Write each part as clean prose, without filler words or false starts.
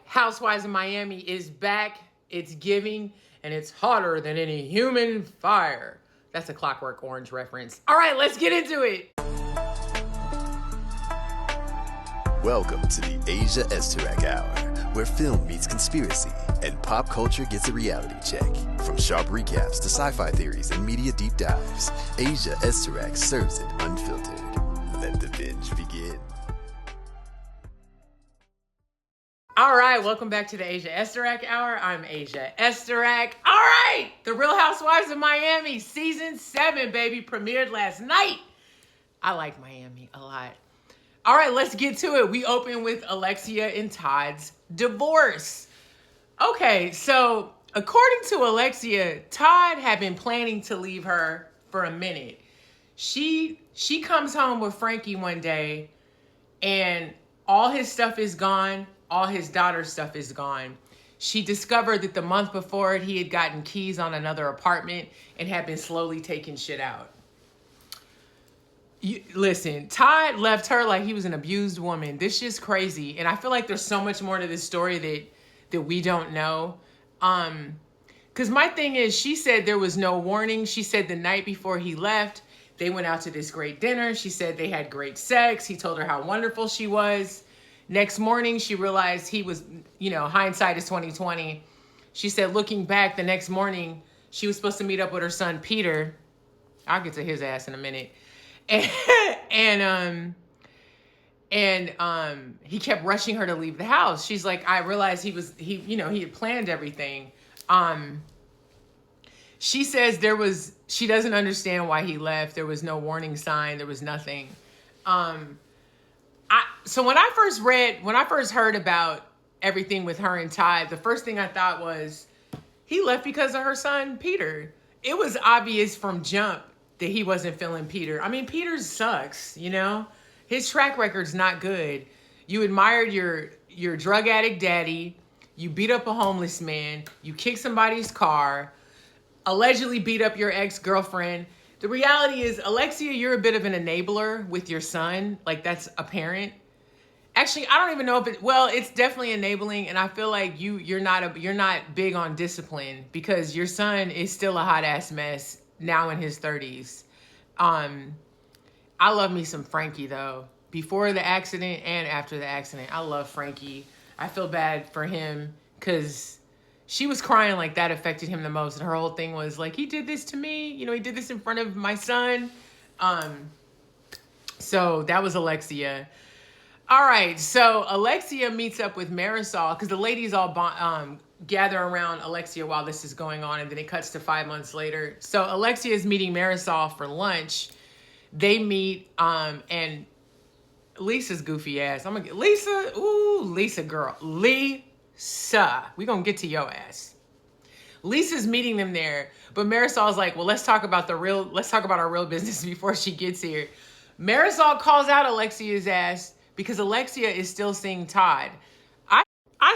Housewives of Miami is back. It's giving, and it's hotter than any human fire. That's a Clockwork Orange reference. All right, let's get into it. Welcome to the Asia Esterak Hour, where film meets conspiracy and pop culture gets a reality check. From sharp recaps to sci-fi theories and media deep dives, Asia Esterak serves it unfiltered. Let the binge begin. All right, welcome back to the Asia Esterak Hour. I'm Asia Esterak. All right, The Real Housewives of Miami, Season 7, baby, premiered last night. I like Miami a lot. All right, let's get to it. We open with Alexia and Todd's divorce. Okay, so according to Alexia, Todd had been planning to leave her for a minute. She comes home with Frankie one day, and all his stuff is gone. All his daughter's stuff is gone. She discovered that the month before he had gotten keys on another apartment and had been slowly taking shit out. Listen, Todd left her like he was an abused woman. This shit's crazy. And I feel like there's so much more to this story that we don't know. Because my thing is, she said there was no warning. She said the night before he left, they went out to this great dinner. She said they had great sex. He told her how wonderful she was. Next morning, she realized he was, hindsight is 2020. She said, looking back the next morning, she was supposed to meet up with her son, Peter. I'll get to his ass in a minute. And he kept rushing her to leave the house. She's like, I realized he had planned everything. She says she doesn't understand why he left. There was no warning sign. There was nothing. So when I first heard about everything with her and Todd, the first thing I thought was he left because of her son, Peter. It was obvious from jump that he wasn't feeling Peter. I mean, Peter sucks, His track record's not good. You admired your drug addict daddy. You beat up a homeless man. You kicked somebody's car. Allegedly beat up your ex-girlfriend. The reality is, Alexia, you're a bit of an enabler with your son. Like, that's apparent. Actually, I don't even know if it's definitely enabling, and I feel like you're not big on discipline because your son is still a hot ass mess now in his 30s. I love me some Frankie though. Before the accident and after the accident, I love Frankie. I feel bad for him because she was crying like that affected him the most, and her whole thing was like, he did this to me. He did this in front of my son. So that was Alexia. All right, so Alexia meets up with Marisol because the ladies all gather around Alexia while this is going on, and then it cuts to 5 months later. So Alexia is meeting Marisol for lunch. They meet, and Lisa's goofy ass. I'm gonna get Lisa. Ooh, Lisa girl, Lisa. We gonna get to your ass. Lisa's meeting them there, but Marisol's like, well, let's talk about our real business before she gets here. Marisol calls out Alexia's ass because Alexia is still seeing Todd. I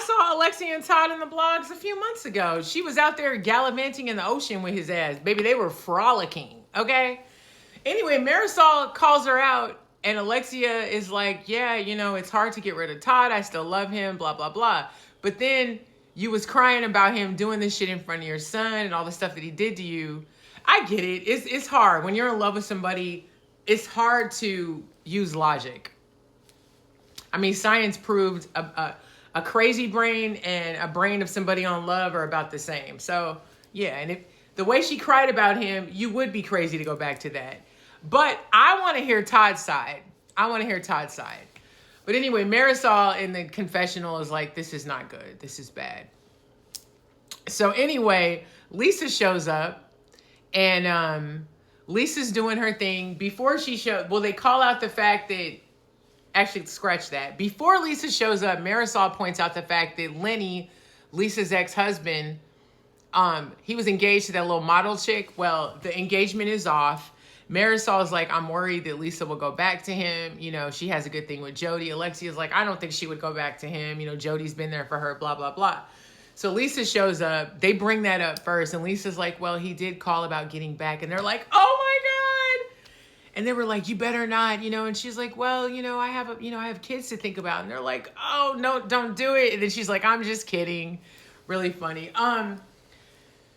saw Alexia and Todd in the blogs a few months ago. She was out there gallivanting in the ocean with his ass. Baby, they were frolicking, okay? Anyway, Marisol calls her out, and Alexia is like, yeah, it's hard to get rid of Todd. I still love him, blah, blah, blah. But then you was crying about him doing this shit in front of your son and all the stuff that he did to you. I get it. It's hard. When you're in love with somebody, it's hard to use logic. I mean, science proved a crazy brain and a brain of somebody on love are about the same. So, yeah, and if the way she cried about him, you would be crazy to go back to that. But I want to hear Todd's side. But anyway, Marisol in the confessional is like, this is not good. This is bad. So anyway, Lisa shows up, and Lisa's doing her thing. Before she they call out the fact that, actually, scratch that. Before Lisa shows up, Marisol points out the fact that Lenny, Lisa's ex-husband, he was engaged to that little model chick. Well, the engagement is off. Marisol's like, I'm worried that Lisa will go back to him. She has a good thing with Jody. Alexia's like, I don't think she would go back to him. Jody's been there for her, blah, blah, blah. So Lisa shows up. They bring that up first. And Lisa's like, well, he did call about getting back. And they're like, oh my God. And they were like, you better not, and she's like, well, I have kids to think about. And they're like, oh, no, don't do it. And then she's like, I'm just kidding. Really funny.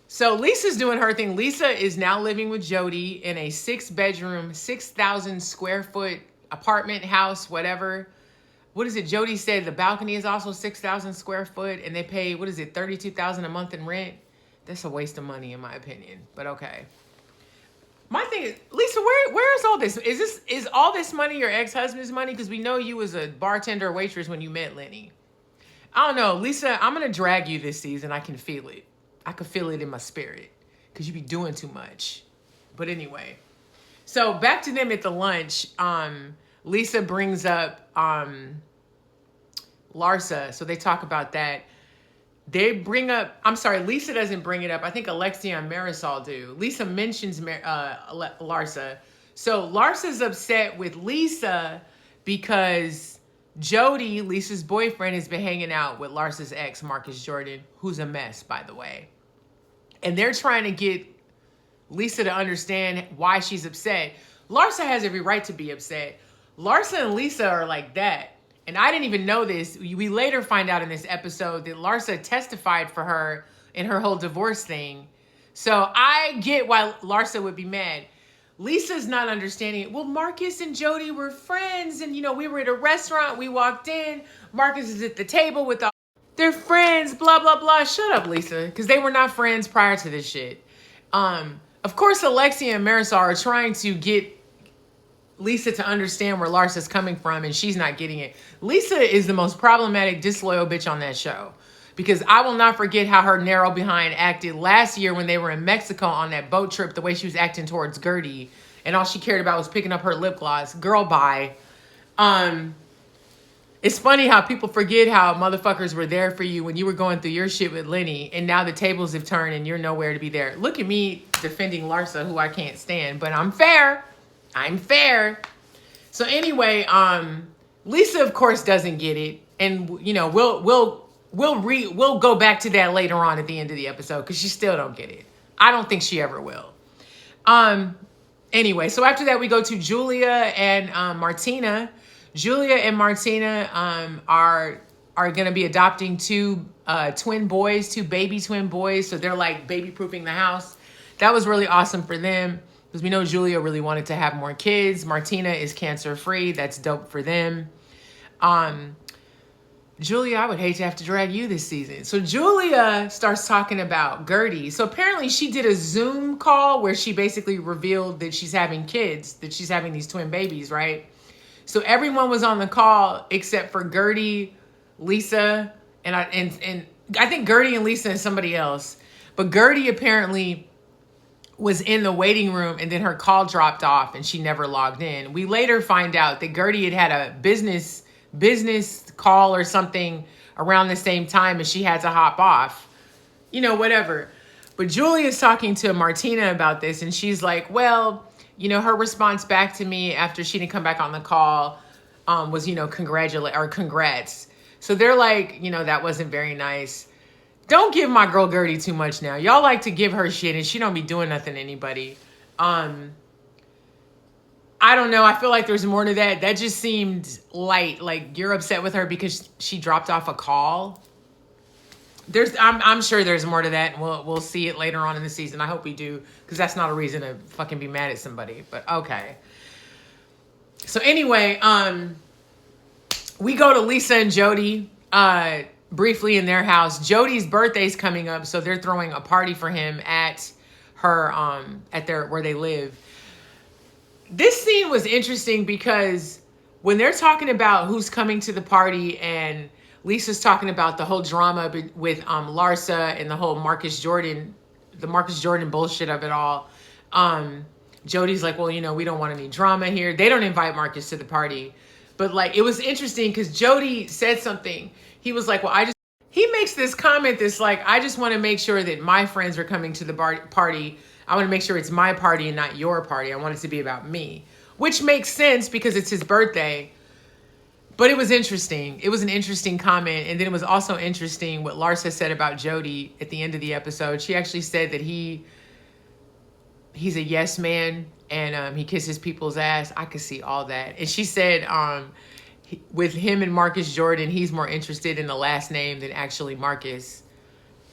So Lisa's doing her thing. Lisa is now living with Jody in a 6-bedroom, 6,000 square foot apartment house, whatever. What is it? Jody said the balcony is also 6,000 square foot and they pay, what is it, $32,000 a month in rent? That's a waste of money in my opinion, but okay. My thing is, Lisa, where is all this? Is all this money your ex-husband's money? Because we know you was a bartender or waitress when you met Lenny. I don't know, Lisa, I'm going to drag you this season. I can feel it. I can feel it in my spirit because you be doing too much. But anyway, so back to them at the lunch. Lisa brings up Larsa. So they talk about that. Lisa doesn't bring it up. I think Alexia and Marisol do. Lisa mentions Larsa. So Larsa's upset with Lisa because Jody, Lisa's boyfriend, has been hanging out with Larsa's ex, Marcus Jordan, who's a mess, by the way. And they're trying to get Lisa to understand why she's upset. Larsa has every right to be upset. Larsa and Lisa are like that. And I didn't even know this. We later find out in this episode that Larsa testified for her in her whole divorce thing. So I get why Larsa would be mad. Lisa's not understanding it. Well, Marcus and Jody were friends. And, we were at a restaurant. We walked in. Marcus is at the table with they're friends, blah, blah, blah. Shut up, Lisa. Because they were not friends prior to this shit. Of course, Alexia and Marisol are trying to get Lisa to understand where Larsa's coming from, and she's not getting it. Lisa is the most problematic, disloyal bitch on that show. Because I will not forget how her narrow behind acted last year when they were in Mexico on that boat trip, the way she was acting towards Gertie. And all she cared about was picking up her lip gloss. Girl, bye. It's funny how people forget how motherfuckers were there for you when you were going through your shit with Lenny, and now the tables have turned and you're nowhere to be there. Look at me defending Larsa, who I can't stand, but I'm fair. I'm fair. So anyway, Lisa of course doesn't get it, and we'll go back to that later on at the end of the episode because she still don't get it. I don't think she ever will. Anyway, so after that we go to Julia and Martina. Julia and Martina are going to be adopting two baby twin boys. So they're like baby proofing the house. That was really awesome for them. Because we know Julia really wanted to have more kids. Martina is cancer-free. That's dope for them. Julia, I would hate to have to drag you this season. So Julia starts talking about Gertie. So apparently she did a Zoom call where she basically revealed that she's having kids, that she's having these twin babies, right? So everyone was on the call except for Gertie, Lisa, and I think Gertie and Lisa and somebody else. But Gertie apparently was in the waiting room and then her call dropped off and she never logged in. We later find out that Gertie had a business call or something around the same time and she had to hop off. Whatever. But Julie is talking to Martina about this and she's like, well, her response back to me after she didn't come back on the call was, congrats. So they're like, that wasn't very nice. Don't give my girl Gertie too much now. Y'all like to give her shit and she don't be doing nothing to anybody. I don't know. I feel like there's more to that. That just seemed light. Like you're upset with her because she dropped off a call. I'm sure there's more to that. And we'll see it later on in the season. I hope we do, because that's not a reason to fucking be mad at somebody. But okay. So anyway, we go to Lisa and Jody briefly in their house. Jody's birthday's coming up, so they're throwing a party for him at her where they live. This scene was interesting because when they're talking about who's coming to the party and Lisa's talking about the whole drama with Larsa and the whole Marcus Jordan bullshit of it all. Jody's like, well, we don't want any drama here. They don't invite Marcus to the party. But it was interesting because Jody said something. He was like, well, he makes this comment that's like, I just want to make sure that my friends are coming to the party. I want to make sure it's my party and not your party. I want it to be about me, which makes sense because it's his birthday. But it was interesting. It was an interesting comment. And then it was also interesting what Larsa said about Jody at the end of the episode. She actually said that he's a yes man and he kisses people's ass. I could see all that. And she said with him and Marcus Jordan, he's more interested in the last name than actually Marcus.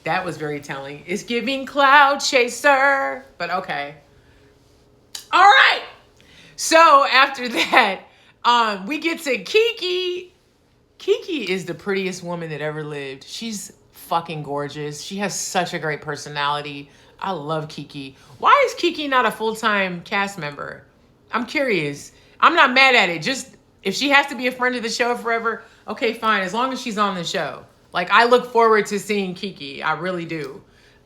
That was very telling. It's giving cloud chaser, but okay. All right. So after that, we get to Kiki. Kiki is the prettiest woman that ever lived. She's fucking gorgeous. She has such a great personality. I love Kiki. Why is Kiki not a full-time cast member? I'm curious. I'm not mad at it. Just if she has to be a friend of the show forever, okay, fine. As long as she's on the show. Like, I look forward to seeing Kiki. I really do.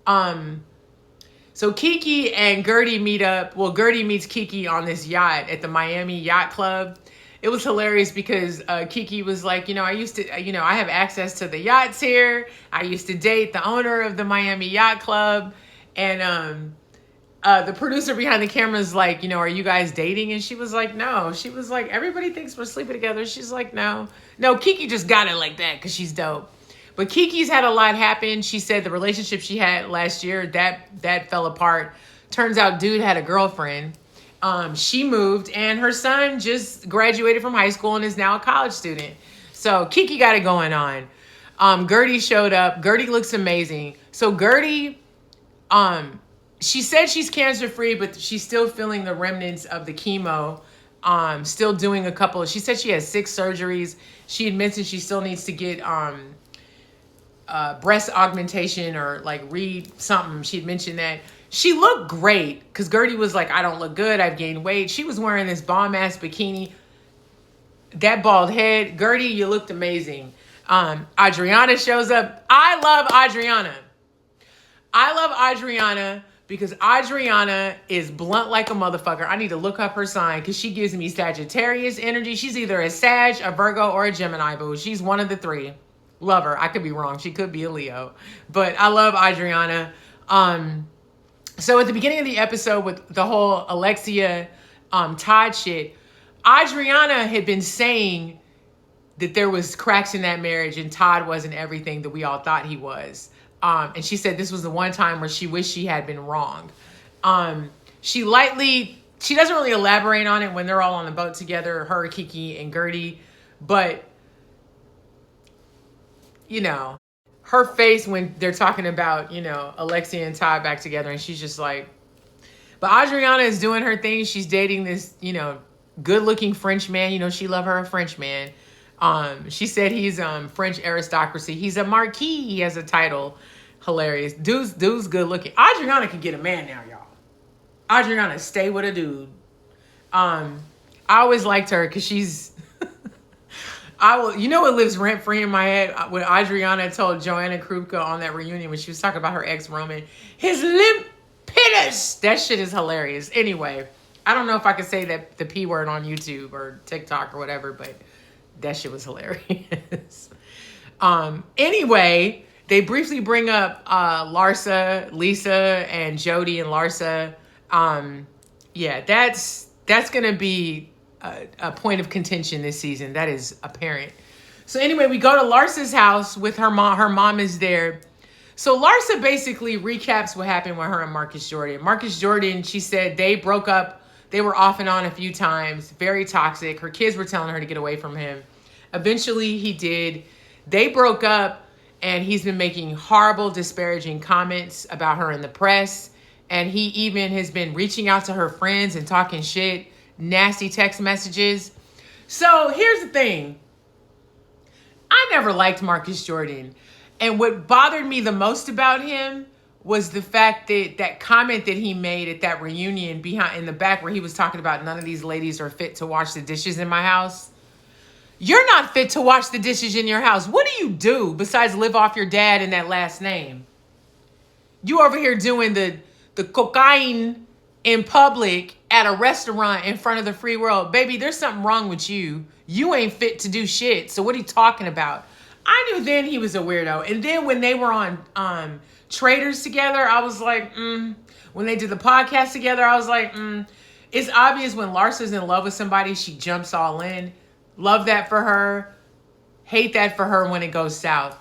So Kiki and Gertie meet up. Well, Gertie meets Kiki on this yacht at the Miami Yacht Club. It was hilarious because Kiki was like, I used to, I have access to the yachts here. I used to date the owner of the Miami Yacht Club. And the producer behind the camera is like, are you guys dating? And she was like, no. She was like, everybody thinks we're sleeping together. She's like, no. No, Kiki just got it like that because she's dope. But Kiki's had a lot happen. She said the relationship she had last year, that fell apart. Turns out dude had a girlfriend. She moved and her son just graduated from high school and is now a college student. So Kiki got it going on. Gertie showed up. Gertie looks amazing. So Gertie, she said she's cancer free, but she's still feeling the remnants of the chemo. Still doing she said she has 6 surgeries. She admits that she still needs to get, breast augmentation or like something. She'd mentioned that. She looked great because Gertie was like, I don't look good. I've gained weight. She was wearing this bomb ass bikini. That bald head. Gertie, you looked amazing. Adriana shows up. I love Adriana because Adriana is blunt like a motherfucker. I need to look up her sign because she gives me Sagittarius energy. She's either a Sag, a Virgo, or a Gemini, boo. She's one of the 3. Love her. I could be wrong. She could be a Leo. But I love Adriana. So at the beginning of the episode with the whole Alexia, Todd shit, Adriana had been saying that there was cracks in that marriage and Todd wasn't everything that we all thought he was. And she said this was the one time where she wished she had been wrong. She doesn't really elaborate on it when they're all on the boat together, her, Kiki, and Gertie. But, her face when they're talking about, Alexia and Todd back together, and she's just like, but Adriana is doing her thing. She's dating this, good-looking French man. She love her a French man. She said he's French aristocracy. He's a marquis. He has a title. Hilarious. Dude's good-looking. Adriana can get a man now, y'all. Adriana, stay with a dude. I always liked her because she's... what lives rent free in my head when Adriana told Joanna Krupka on that reunion when she was talking about her ex Roman, his limp penis. That shit is hilarious. Anyway, I don't know if I could say that the P word on YouTube or TikTok or whatever, but that shit was hilarious. Anyway, they briefly bring up Larsa, Lisa, and Jody and Larsa. That's gonna be a point of contention this season. That is apparent. So anyway, we go to Larsa's house with her mom. Her mom is there. So Larsa basically recaps what happened with her and Marcus Jordan. Marcus Jordan, she said they broke up. They were off and on a few times. Very toxic. Her kids were telling her to get away from him. Eventually he did. They broke up and he's been making horrible, disparaging comments about her in the press. And he even has been reaching out to her friends and talking shit. Nasty text messages. So here's the thing. I never liked Marcus Jordan. And what bothered me the most about him was the fact that comment that he made at that reunion in the back where he was talking about none of these ladies are fit to wash the dishes in my house. You're not fit to wash the dishes in your house. What do you do besides live off your dad and that last name? You over here doing the cocaine in public at a restaurant in front of the free world. Baby, there's something wrong with you. You ain't fit to do shit. So what are you talking about? I knew then he was a weirdo. And then when they were on Traders together, I was like, When they did the podcast together, I was like, It's obvious when Larsa's in love with somebody, she jumps all in. Love that for her. Hate that for her when it goes south.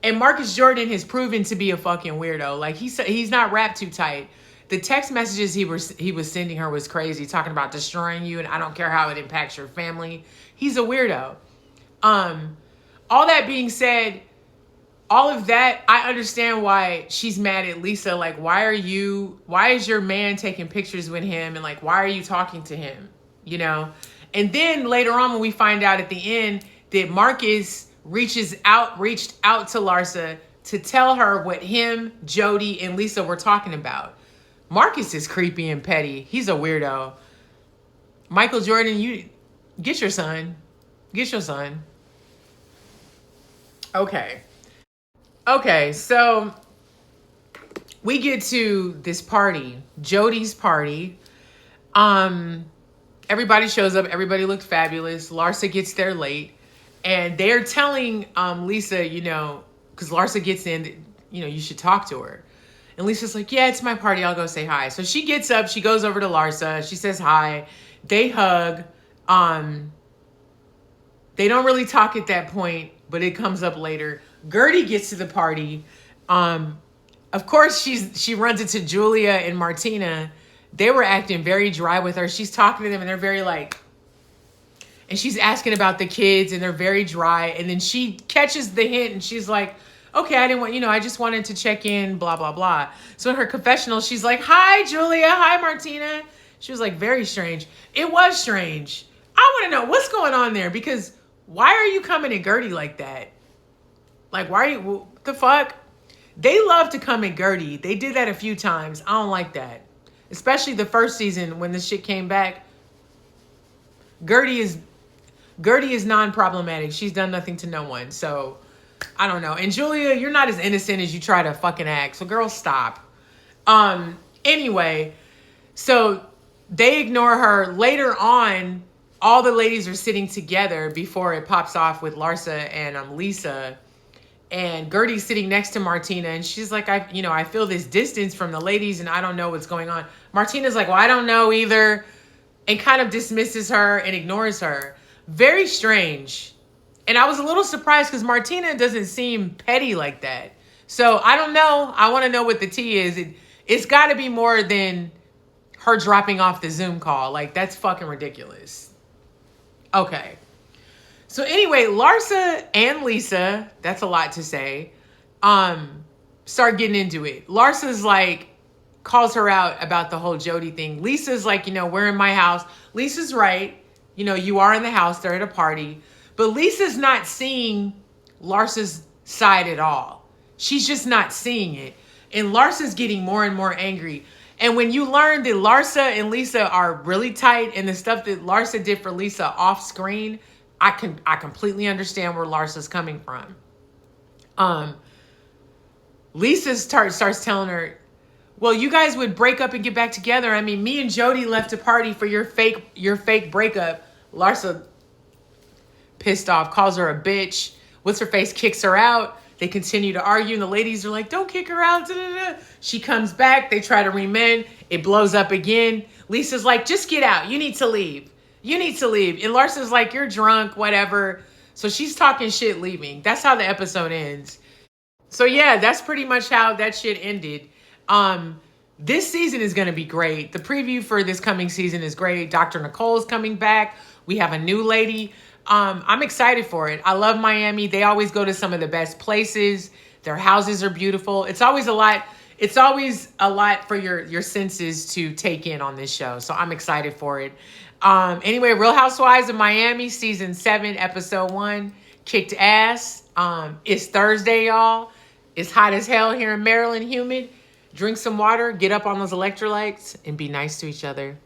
And Marcus Jordan has proven to be a fucking weirdo. Like, he's not wrapped too tight. The text messages he was sending her was crazy, talking about destroying you, and I don't care how it impacts your family. He's a weirdo. All that being said, all of that, I understand why she's mad at Lisa. Like, why is your man taking pictures with him? And like, why are you talking to him? You know? And then later on, when we find out at the end that Marcus reached out to Larsa to tell her what him, Jody, and Lisa were talking about. Marcus is creepy and petty. He's a weirdo. Michael Jordan, you get your son. Get your son. Okay, so we get to this party, Jody's party. Everybody shows up. Everybody looked fabulous. Larsa gets there late. And they're telling Lisa, you know, because Larsa gets in, you know, you should talk to her. And Lisa's like, yeah, it's my party. I'll go say hi. So she gets up. She goes over to Larsa. She says hi. They hug. They don't really talk at that point, but it comes up later. Gertie gets to the party. Of course, she runs into Julia and Martina. They were acting very dry with her. She's talking to them, and they're very like... And she's asking about the kids, and they're very dry. And then she catches the hint, and she's like, okay, I didn't want, you know, I just wanted to check in, blah, blah, blah. So in her confessional, she's like, hi, Julia. Hi, Martina. She was like, very strange. It was strange. I want to know what's going on there, because why are you coming at Gertie like that? Like, why are you, what the fuck? They love to come at Gertie. They did that a few times. I don't like that. Especially the first season when this shit came back. Gertie is non-problematic. She's done nothing to no one. So, I don't know. And Julia, you're not as innocent as you try to fucking act. So, girl, stop. Anyway, so they ignore her. Later on, all the ladies are sitting together before it pops off with Larsa and Lisa. And Gertie's sitting next to Martina. And she's like, I feel this distance from the ladies and I don't know what's going on. Martina's like, well, I don't know either. And kind of dismisses her and ignores her. Very strange. And I was a little surprised because Martina doesn't seem petty like that. So I don't know. I want to know what the tea is. It's got to be more than her dropping off the Zoom call. Like, that's fucking ridiculous. Okay. So anyway, Larsa and Lisa, that's a lot to say, start getting into it. Larsa's like, calls her out about the whole Jody thing. Lisa's like, we're in my house. Lisa's right. You are in the house. They're at a party. But Lisa's not seeing Larsa's side at all. She's just not seeing it. And Larsa's getting more and more angry. And when you learn that Larsa and Lisa are really tight and the stuff that Larsa did for Lisa off screen, I completely understand where Larsa's coming from. Lisa starts telling her, well, you guys would break up and get back together. I mean, me and Jody left a party for your fake breakup. Larsa, pissed off, calls her a bitch. What's her face? Kicks her out. They continue to argue, and the ladies are like, don't kick her out. Da, da, da. She comes back. They try to remend. It blows up again. Lisa's like, just get out. You need to leave. You need to leave. And Larsa's like, you're drunk, whatever. So she's talking shit, leaving. That's how the episode ends. So yeah, that's pretty much how that shit ended. This season is going to be great. The preview for this coming season is great. Dr. Nicole's coming back. We have a new lady. I'm excited for it. I love Miami. They always go to some of the best places. Their houses are beautiful. It's always a lot. It's always a lot for your senses to take in on this show. So I'm excited for it. Anyway, Real Housewives of Miami season 7, episode 1 kicked ass. It's Thursday, y'all. It's hot as hell here in Maryland, humid. Drink some water, get up on those electrolytes, and be nice to each other.